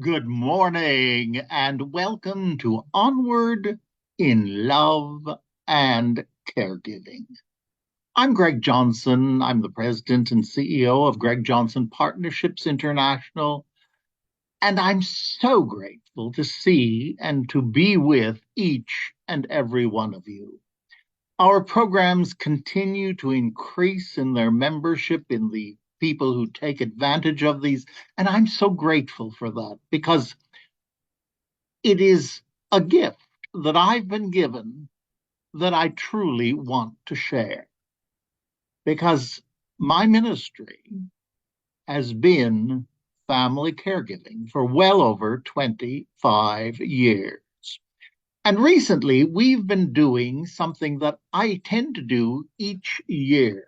Good morning and welcome to Onward in Love and Caregiving. I'm Greg Johnson. I'm the president and CEO of Greg Johnson Partnerships International, and I'm so grateful to see and to be with each and every one of you. Our programs continue to increase in their membership in the people who take advantage of these, and I'm so grateful for that because it is a gift that I've been given that I truly want to share because my ministry has been family caregiving for well over 25 years. And recently, we've been doing something that I tend to do each year.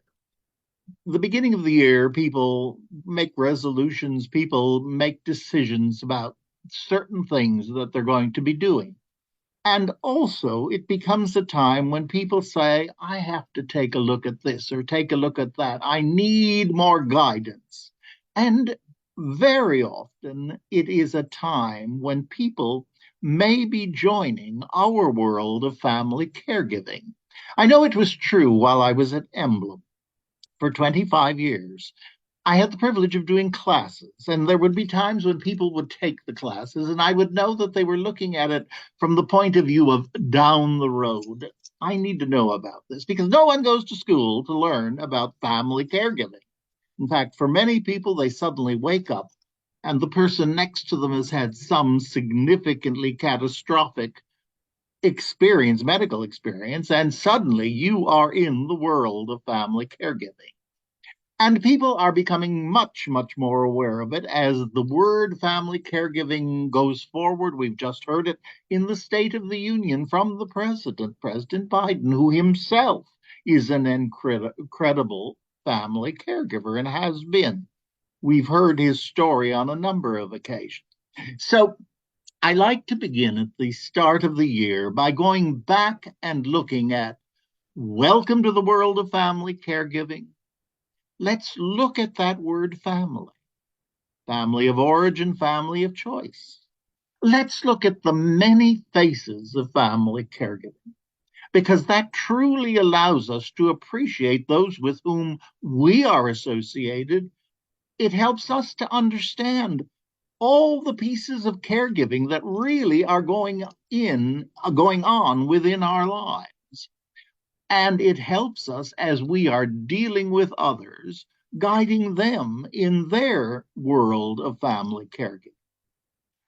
The beginning of the year, people make resolutions, people make decisions about certain things that they're going to be doing. And also, it becomes a time when people say, I have to take a look at this or take a look at that. I need more guidance. And very often, it is a time when people may be joining our world of family caregiving. I know it was true while I was at Emblem for 25 years. I had the privilege of doing classes, and there would be times when people would take the classes, and I would know that they were looking at it from the point of view of down the road. I need to know about this because no one goes to school to learn about family caregiving. In fact, for many people, they suddenly wake up and the person next to them has had some significantly catastrophic experience, medical experience, and suddenly you are in the world of family caregiving. And people are becoming much, much more aware of it as the word family caregiving goes forward. We've just heard it in the State of the Union from the president, President Biden, who himself is an incredible family caregiver and has been. We've heard his story on a number of occasions. So I like to begin at the start of the year by going back and looking at welcome to the world of family caregiving. Let's look at that word family, family of origin, family of choice. Let's look at the many faces of family caregiving because that truly allows us to appreciate those with whom we are associated. It helps us to understand all the pieces of caregiving that really are going on within our lives. And it helps us as we are dealing with others, guiding them in their world of family caregiving.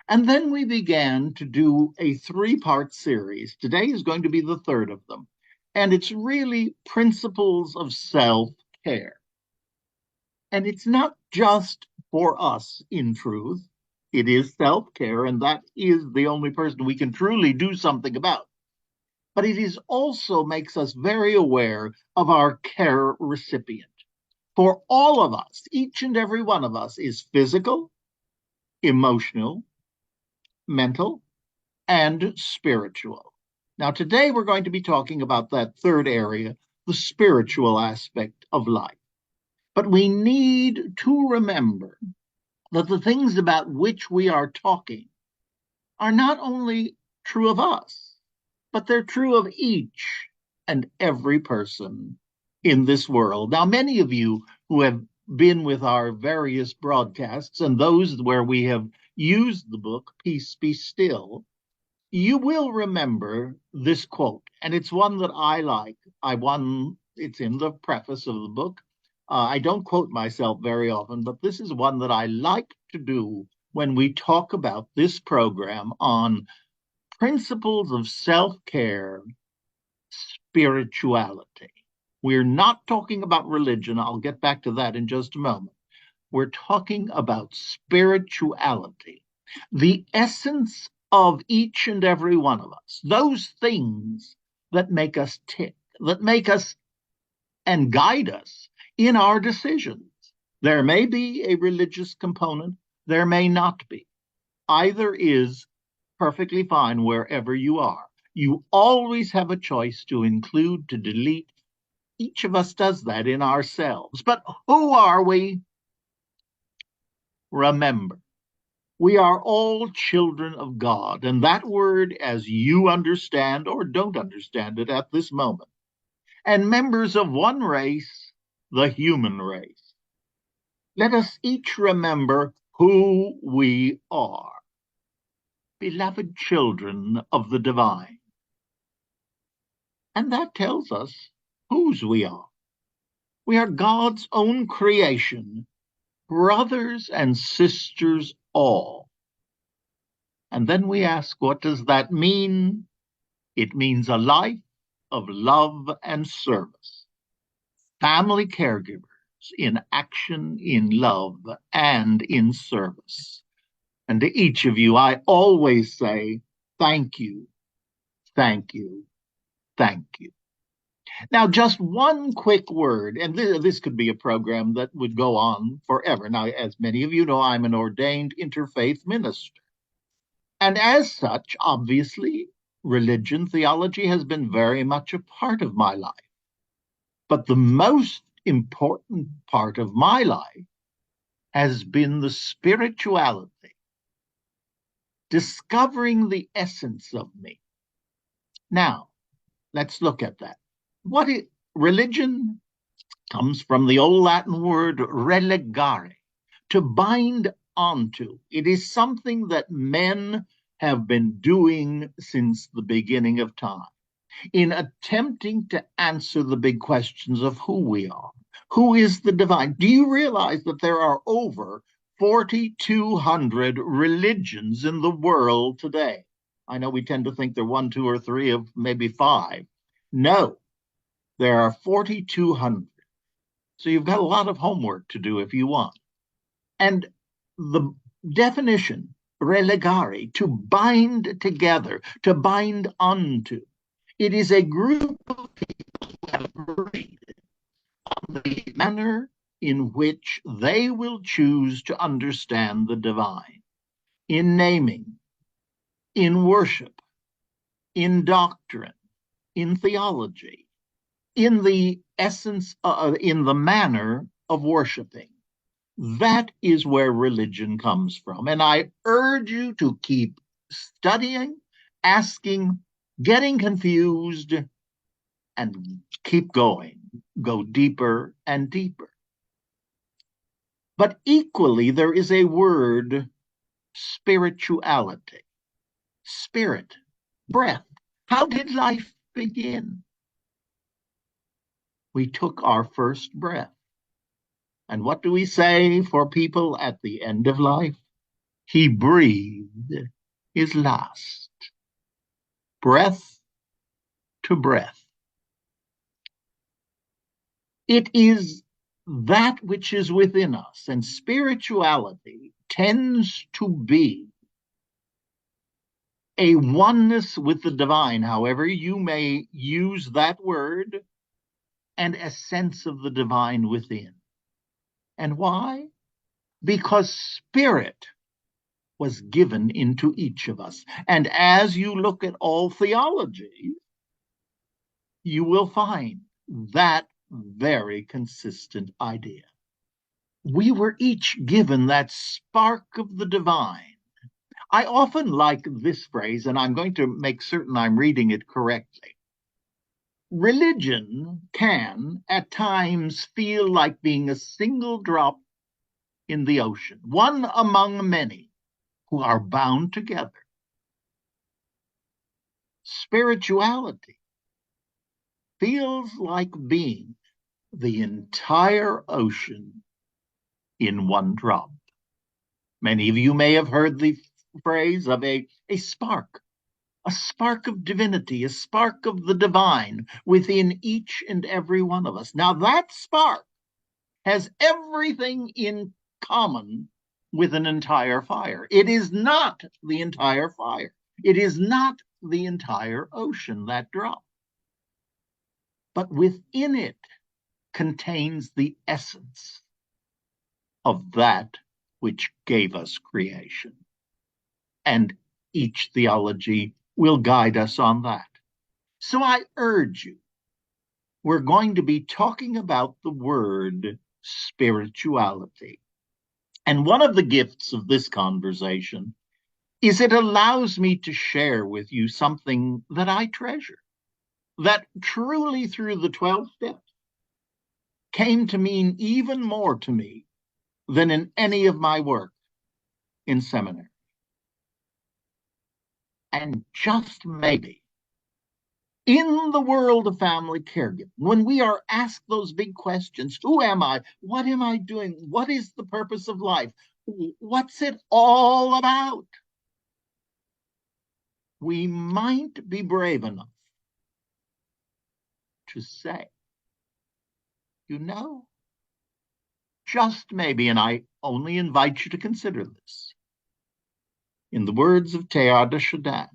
And then we began to do a three-part series. Today is going to be the third of them. And it's really principles of self-care. And it's not just for us, in truth. It is self-care, and that is the only person we can truly do something about. But it is also makes us very aware of our care recipient. For all of us, each and every one of us is physical, emotional, mental, and spiritual. Now, today we're going to be talking about that third area, the spiritual aspect of life. But we need to remember that the things about which we are talking are not only true of us, but they're true of each and every person in this world. Now, many of you who have been with our various broadcasts and those where we have used the book, Peace Be Still, you will remember this quote, and it's one that I like. It's in the preface of the book. I don't quote myself very often, but this is one that I like to do when we talk about this program on principles of self care, spirituality. We're not talking about religion. I'll get back to that in just a moment. We're talking about spirituality, the essence of each and every one of us, those things that make us tick, that make us and guide us in our decisions. There may be a religious component, there may not be. Either is perfectly fine wherever you are. You always have a choice to include, to delete. Each of us does that in ourselves. But who are we? Remember, We are all children of God, and that word, as you understand or don't understand it at this moment, and members of one race, the human race. Let us each remember who we are, beloved children of the divine. And that tells us whose we are. We are God's own creation, brothers and sisters all. And then we ask, what does that mean? It means a life of love and service, family caregivers in action, in love, and in service. And to each of you, I always say, thank you, thank you, thank you. Now, just one quick word, and this could be a program that would go on forever. Now, as many of you know, I'm an ordained interfaith minister. And as such, obviously, religion, theology has been very much a part of my life. But the most important part of my life has been the spirituality, discovering the essence of me. Now, let's look at that. Religion comes from the old Latin word relegare, to bind onto. It is something that men have been doing since the beginning of time in attempting to answer the big questions of who we are. Who is the divine? Do you realize that there are over 4,200 religions in the world today? I know we tend to think there are one, two, or three of maybe five. No, there are 4,200. So you've got a lot of homework to do if you want. And the definition, relegare, to bind together, to bind unto, it is a group of people who have agreed on the manner in which they will choose to understand the divine, in naming, in worship, in doctrine, in theology, in the essence, in the manner of worshiping. That is where religion comes from. And I urge you to keep studying, asking, getting confused, and keep going. Go deeper and deeper. But equally, there is a word, spirituality, spirit, breath. How did life begin? We took our first breath. And what do we say for people at the end of life? He breathed his last. Breath to breath. It is that which is within us, and spirituality tends to be a oneness with the divine, however you may use that word, and a sense of the divine within. And why? Because spirit was given into each of us. And as you look at all theology, you will find that very consistent idea. We were each given that spark of the divine. I often like this phrase, and I'm going to make certain I'm reading it correctly. Religion can, at times, feel like being a single drop in the ocean, one among many who are bound together. Spirituality feels like being the entire ocean in one drop. Many of you may have heard the phrase of a spark of divinity, a spark of the divine within each and every one of us. Now, that spark has everything in common with an entire fire. It is not the entire fire. It is not the entire ocean, that drop. But within it contains the essence of that which gave us creation. And each theology will guide us on that. So I urge you, we're going to be talking about the word spirituality. And one of the gifts of this conversation is it allows me to share with you something that I treasure, that truly through the 12 steps came to mean even more to me than in any of my work in seminary. And just maybe in the world of family caregiving, when we are asked those big questions, who am I? What am I doing? What is the purpose of life? What's it all about? We might be brave enough to say, you know, just maybe, and I only invite you to consider this, in the words of Teilhard de Chardin,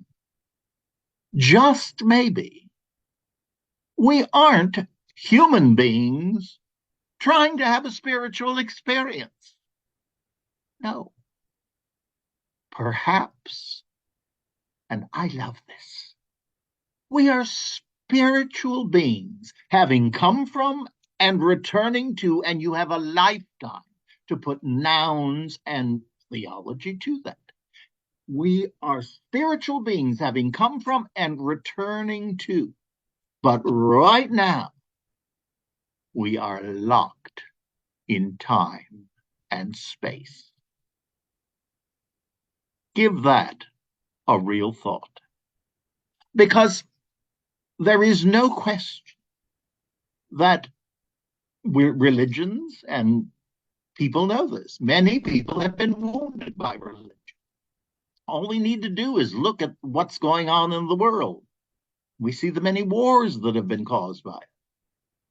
just maybe we aren't human beings trying to have a spiritual experience. No, perhaps, and I love this, we are spiritual beings having come from and returning to, and you have a lifetime to put nouns and theology to that. We are spiritual beings having come from and returning to. But right now, we are locked in time and space. Give that a real thought. Because there is no question that religions, and people know this, many people have been wounded by religion. All we need to do is look at what's going on in the world. We see the many wars that have been caused by it.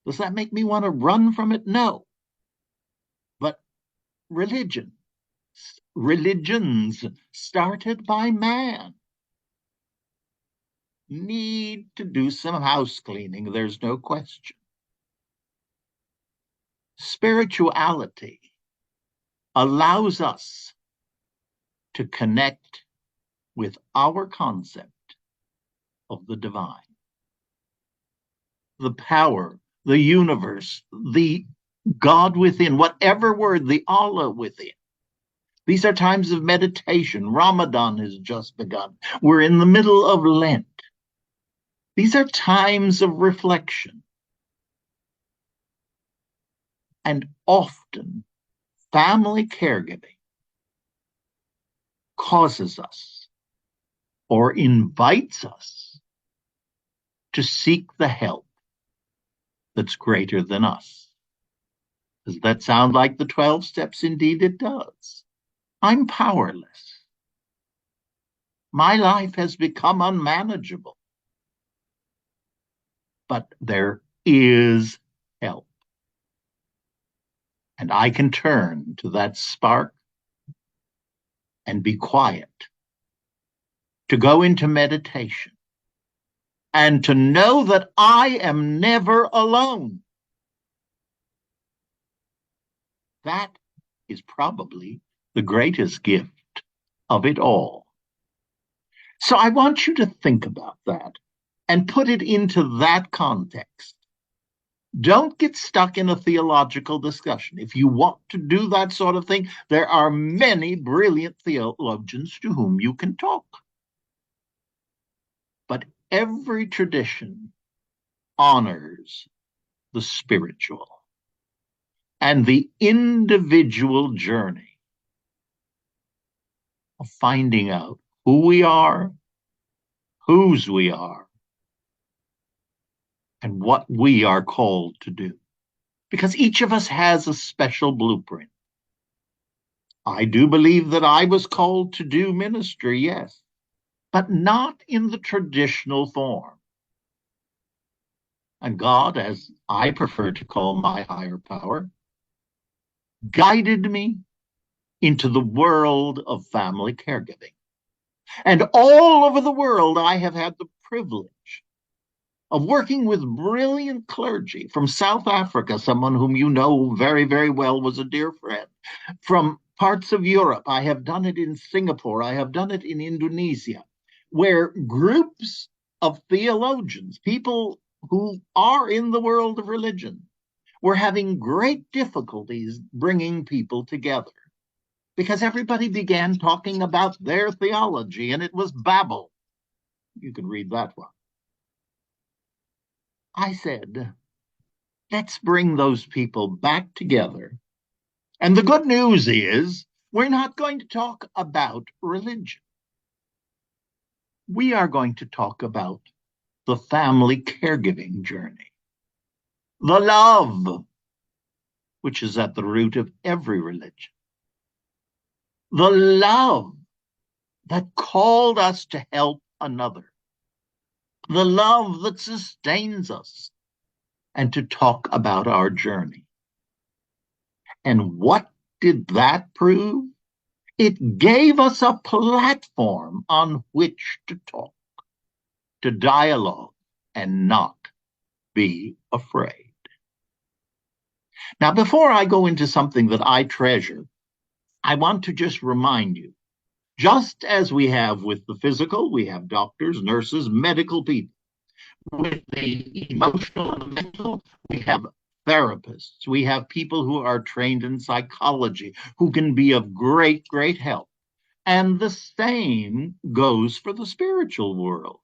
Does that make me want to run from it? No. But religions started by man need to do some house cleaning. There's no question. Spirituality allows us to connect with our concept of the divine, the power, the universe, the God within, whatever word, the Allah within. These are times of meditation. Ramadan has just begun. We're in the middle of Lent. These are times of reflection. And often, family caregiving causes us or invites us to seek the help that's greater than us. Does that sound like the 12 steps? Indeed, it does. I'm powerless. My life has become unmanageable. But there is help. And I can turn to that spark and be quiet, to go into meditation, and to know that I am never alone. That is probably the greatest gift of it all. So I want you to think about that and put it into that context. Don't get stuck in a theological discussion. If you want to do that sort of thing, there are many brilliant theologians to whom you can talk. But every tradition honors the spiritual and the individual journey of finding out who we are, whose we are, and what we are called to do. Because each of us has a special blueprint. I do believe that I was called to do ministry, yes, but not in the traditional form. And God, as I prefer to call my higher power, guided me into the world of family caregiving. And all over the world, I have had the privilege of working with brilliant clergy from South Africa, someone whom you know very, very well was a dear friend, from parts of Europe. I have done it in Singapore. I have done it in Indonesia, where groups of theologians, people who are in the world of religion, were having great difficulties bringing people together. because everybody began talking about their theology, and it was babble. You can read that one. I said, let's bring those people back together. And the good news is, we're not going to talk about religion. We are going to talk about the family caregiving journey, the love, which is at the root of every religion, the love that called us to help another, the love that sustains us, and to talk about our journey. And what did that prove? It gave us a platform on which to talk, to dialogue, and not be afraid. Now, before I go into something that I treasure, I want to just remind you, just as we have with the physical, we have doctors, nurses, medical people. With the emotional and mental, we have therapists. We have people who are trained in psychology, who can be of great, great help. And the same goes for the spiritual world.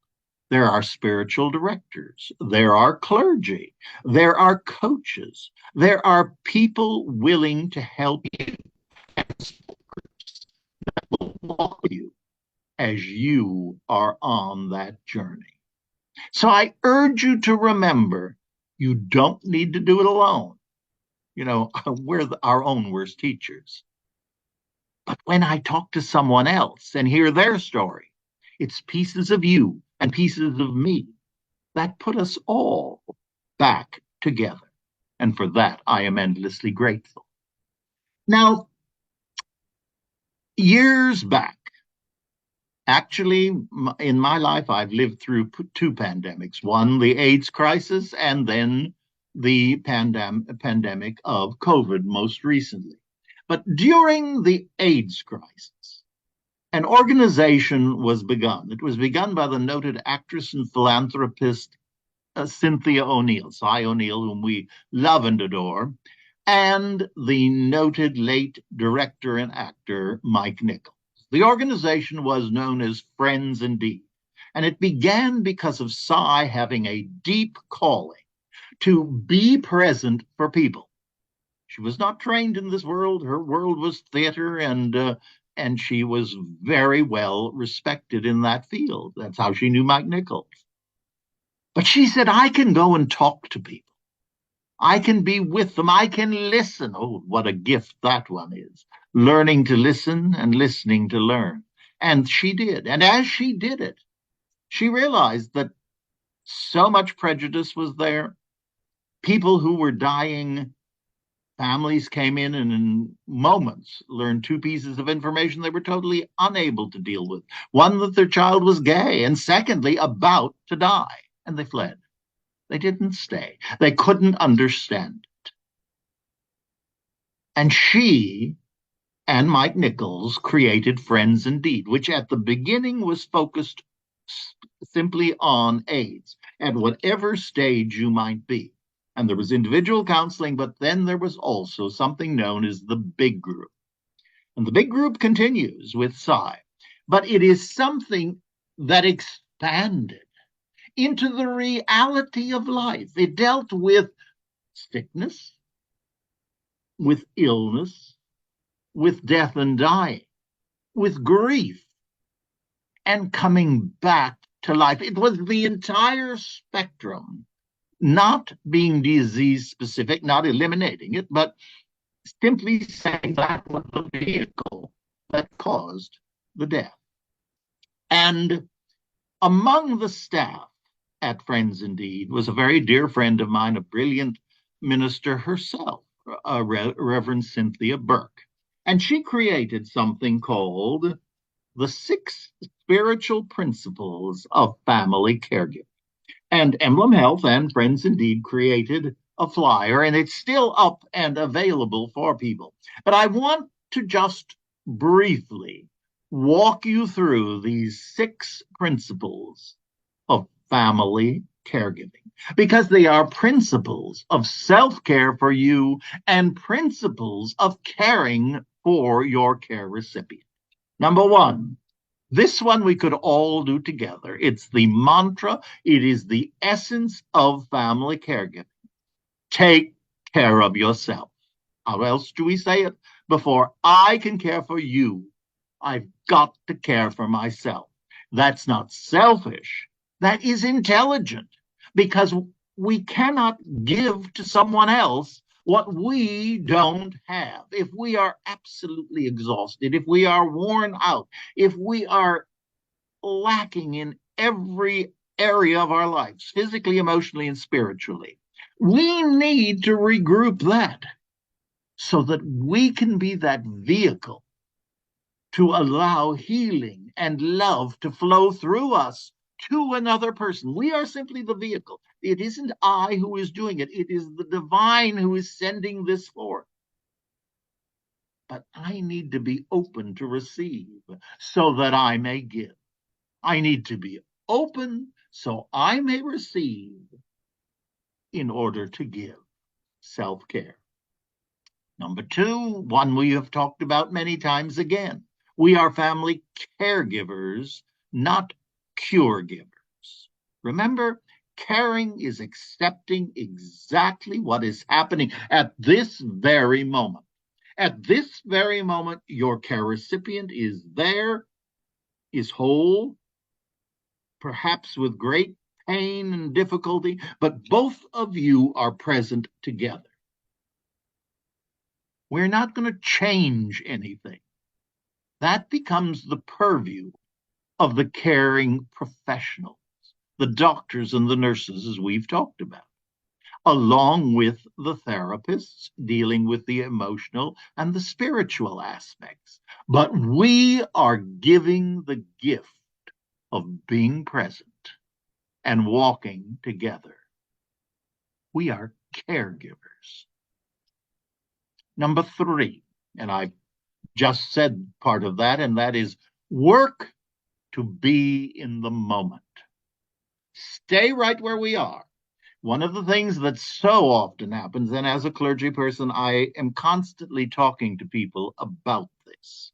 There are spiritual directors, there are clergy, there are coaches, there are people willing to help you and walk with you as you are on that journey. So I urge you to remember, you don't need to do it alone. You know, we're our own worst teachers. But when I talk to someone else and hear their story, it's pieces of you and pieces of me that put us all back together. And for that, I am endlessly grateful. Now, years back, actually, in my life, I've lived through two pandemics. One, the AIDS crisis, and then the pandemic of COVID most recently. But during the AIDS crisis, an organization was begun. It was begun by the noted actress and philanthropist Cynthia O'Neill, Cy O'Neill, whom we love and adore, and the noted late director and actor Mike Nichols. The organization was known as Friends Indeed, and it began because of Cy having a deep calling to be present for people. She was not trained in this world. Her world was theater, and she was very well respected in that field. That's how she knew Mike Nichols. But she said, I can go and talk to people. I can be with them. I can listen. Oh, what a gift that one is. Learning to listen and listening to learn. And she did. And as she did it, she realized that so much prejudice was there. People who were dying, families came in and in moments learned two pieces of information they were totally unable to deal with. One, that their child was gay, and secondly, about to die. And they fled. They didn't stay. They couldn't understand it. And she and Mike Nichols created Friends Indeed, which at the beginning was focused simply on AIDS at whatever stage you might be. And there was individual counseling, but then there was also something known as the big group. And the big group continues with Cy, but it is something that expanded into the reality of life. It dealt with sickness, with illness, with death and dying, with grief, and coming back to life. It was the entire spectrum, not being disease specific, not eliminating it, but simply saying that was the vehicle that caused the death. And among the staff at Friends Indeed was a very dear friend of mine, a brilliant minister herself, Reverend Cynthia Burke. And she created something called the 6 Spiritual Principles of Family Caregiving. And Emblem Health and Friends Indeed created a flyer, and it's still up and available for people. But I want to just briefly walk you through these 6 principles of family caregiving, because they are principles of self-care for you and principles of caring for your care recipient. Number one, this one we could all do together. It's the mantra, it is the essence of family caregiving. Take care of yourself. How else do we say it? Before I can care for you, I've got to care for myself. That's not selfish. That is intelligent because we cannot give to someone else what we don't have. If we are absolutely exhausted, if we are worn out, if we are lacking in every area of our lives, physically, emotionally, and spiritually, we need to regroup that so that we can be that vehicle to allow healing and love to flow through us to another person. We are simply the vehicle. It isn't I who is doing it, it is the divine who is sending this forth. But I need to be open to receive so that I may give. I need to be open so I may receive in order to give. Self-care. Number two, one we have talked about many times again. We are family caregivers, not cure givers. Remember, caring is accepting exactly what is happening at this very moment. At this very moment, your care recipient is there, is whole, perhaps with great pain and difficulty, but both of you are present together. We're not going to change anything. That becomes the purview of the caring professionals, the doctors and the nurses, as we've talked about, along with the therapists dealing with the emotional and the spiritual aspects. But we are giving the gift of being present and walking together. We are caregivers. Number three, and I just said part of that, and that is work to be in the moment. Stay right where we are. One of the things that so often happens, and as a clergy person, I am constantly talking to people about this.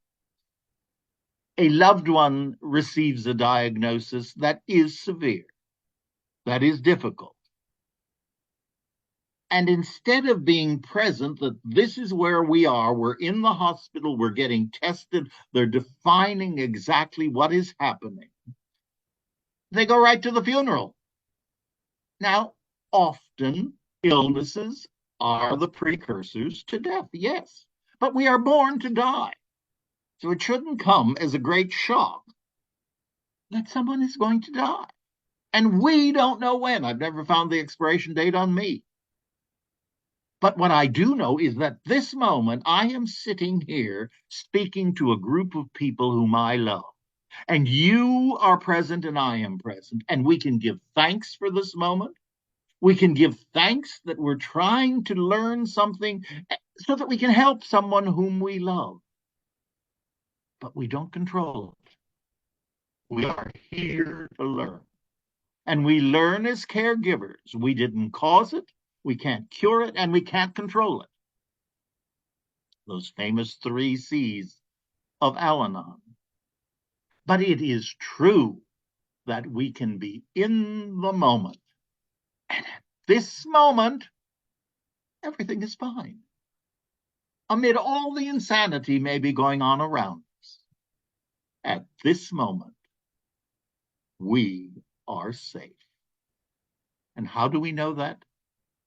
A loved one receives a diagnosis that is severe, that is difficult. And instead of being present, that this is where we are, we're in the hospital, we're getting tested, they're defining exactly what is happening, they go right to the funeral. Now, often illnesses are the precursors to death, yes, but we are born to die. So it shouldn't come as a great shock that someone is going to die. And we don't know when. I've never found the expiration date on me. But what I do know is that this moment I am sitting here speaking to a group of people whom I love. And you are present and I am present. And we can give thanks for this moment. We can give thanks that we're trying to learn something so that we can help someone whom we love. But we don't control it. We are here to learn. And we learn as caregivers. We didn't cause it, we can't cure it, and we can't control it. Those famous 3 C's of Al-Anon. But it is true that we can be in the moment. And at this moment, everything is fine. Amid all the insanity maybe going on around us, at this moment, we are safe. And how do we know that?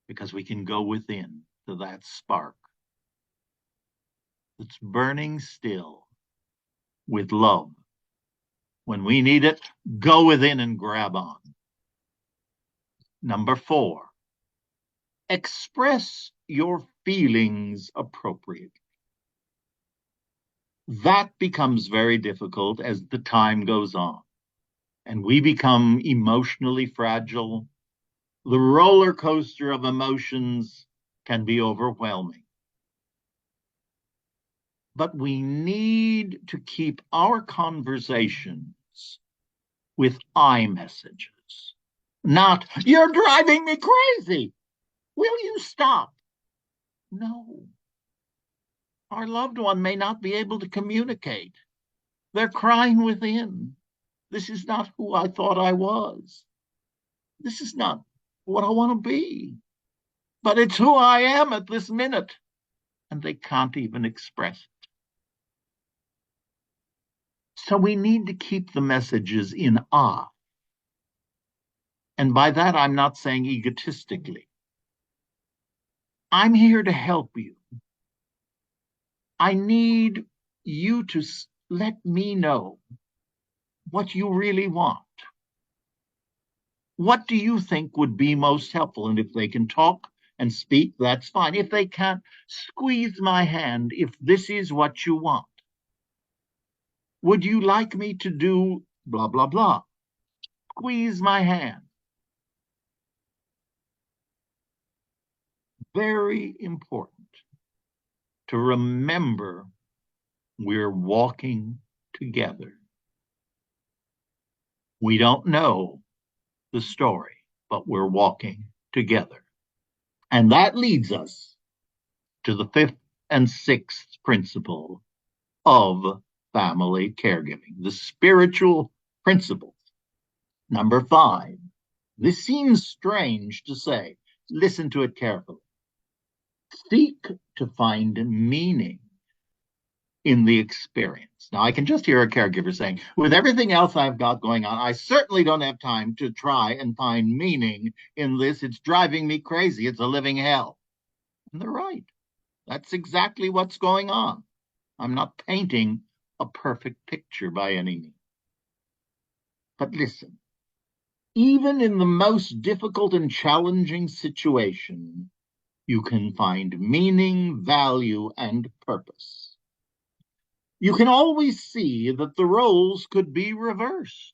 Because we can go within to that spark that's burning still with love. When we need it, go within and grab on. Number 4, express your feelings appropriately. That becomes very difficult as the time goes on, and we become emotionally fragile. The roller coaster of emotions can be overwhelming. But we need to keep our conversations with I messages, not, "You're driving me crazy. Will you stop?" No. Our loved one may not be able to communicate. They're crying within. This is not who I thought I was. This is not what I want to be. But it's who I am at this minute. And they can't even express it. So we need to keep the messages in awe. And by that, I'm not saying egotistically. I'm here to help you. I need you to let me know what you really want. What do you think would be most helpful? And if they can talk and speak, that's fine. If they can't, squeeze my hand if this is what you want. Would you like me to do blah, blah, blah? Squeeze my hand. Very important to remember we're walking together. We don't know the story, but we're walking together. And that leads us to the fifth and sixth principle of family caregiving, the spiritual principles. Number 5, this seems strange to say. Listen to it carefully. Seek to find meaning in the experience. Now, I can just hear a caregiver saying, with everything else I've got going on, I certainly don't have time to try and find meaning in this. It's driving me crazy. It's a living hell. And they're right. That's exactly what's going on. I'm not painting a perfect picture by any means. But listen, even in the most difficult and challenging situation, you can find meaning, value, and purpose. You can always see that the roles could be reversed.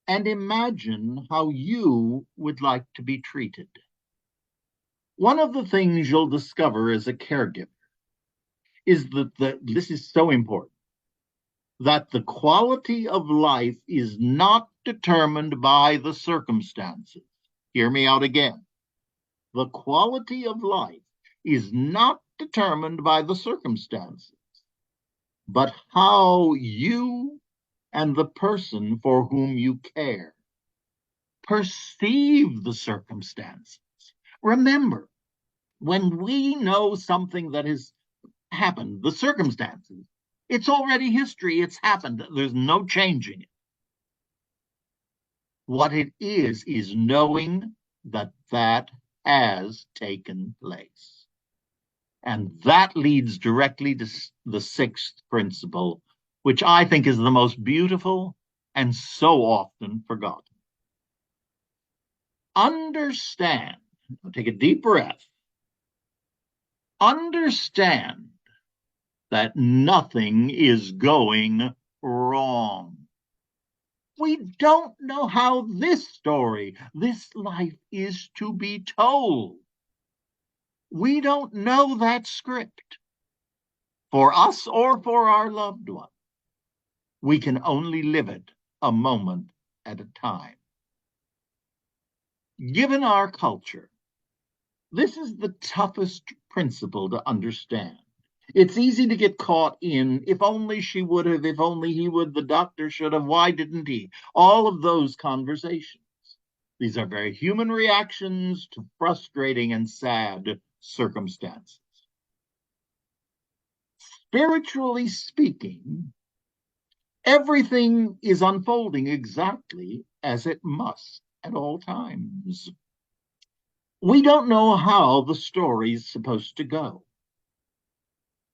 And imagine how you would like to be treated. One of the things you'll discover as a caregiver is that this is so important, that the quality of life is not determined by the circumstances. Hear me out again. The quality of life is not determined by the circumstances, but how you and the person for whom you care perceive the circumstances. Remember, when we know something that has happened, the circumstances, it's already history, it's happened, there's no changing it. What it is knowing that that has taken place. And that leads directly to the sixth principle, which I think is the most beautiful and so often forgotten. Understand, take a deep breath, understand that nothing is going wrong. We don't know how this story, this life is to be told. We don't know that script for us or for our loved one. We can only live it a moment at a time. Given our culture, this is the toughest principle to understand. It's easy to get caught in, if only she would have, if only he would, the doctor should have, why didn't he? All of those conversations. These are very human reactions to frustrating and sad circumstances. Spiritually speaking, everything is unfolding exactly as it must at all times. We don't know how the story's supposed to go.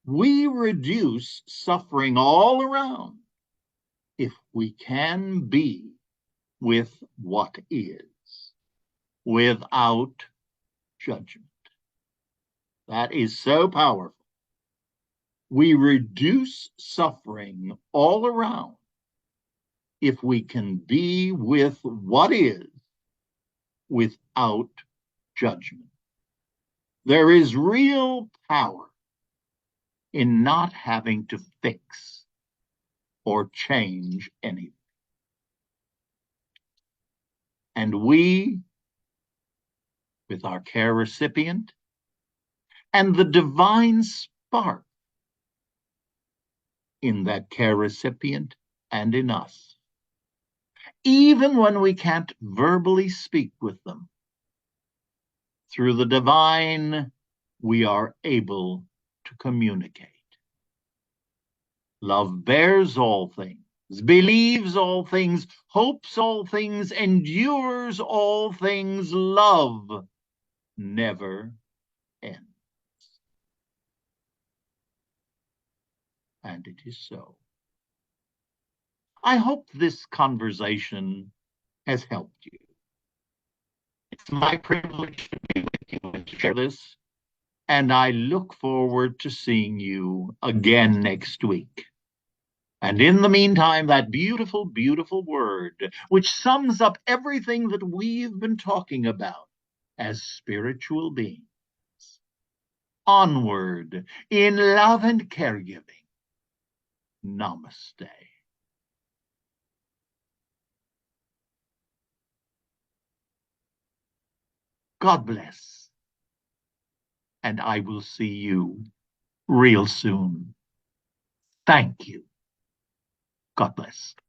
We reduce suffering all around if we can be with what is, without judgment. That is so powerful. We reduce suffering all around if we can be with what is, without judgment. There is real power in not having to fix or change anything. And we, with our care recipient and the divine spark in that care recipient and in us, even when we can't verbally speak with them. Through the divine, we are able to communicate. Love bears all things, believes all things, hopes all things, endures all things. Love never ends. And it is so. I hope this conversation has helped you. It's my privilege to be with you and to share this, and I look forward to seeing you again next week. And in the meantime, that beautiful, beautiful word, which sums up everything that we've been talking about as spiritual beings. Onward in love and caregiving. Namaste. God bless. And I will see you real soon. Thank you. God bless.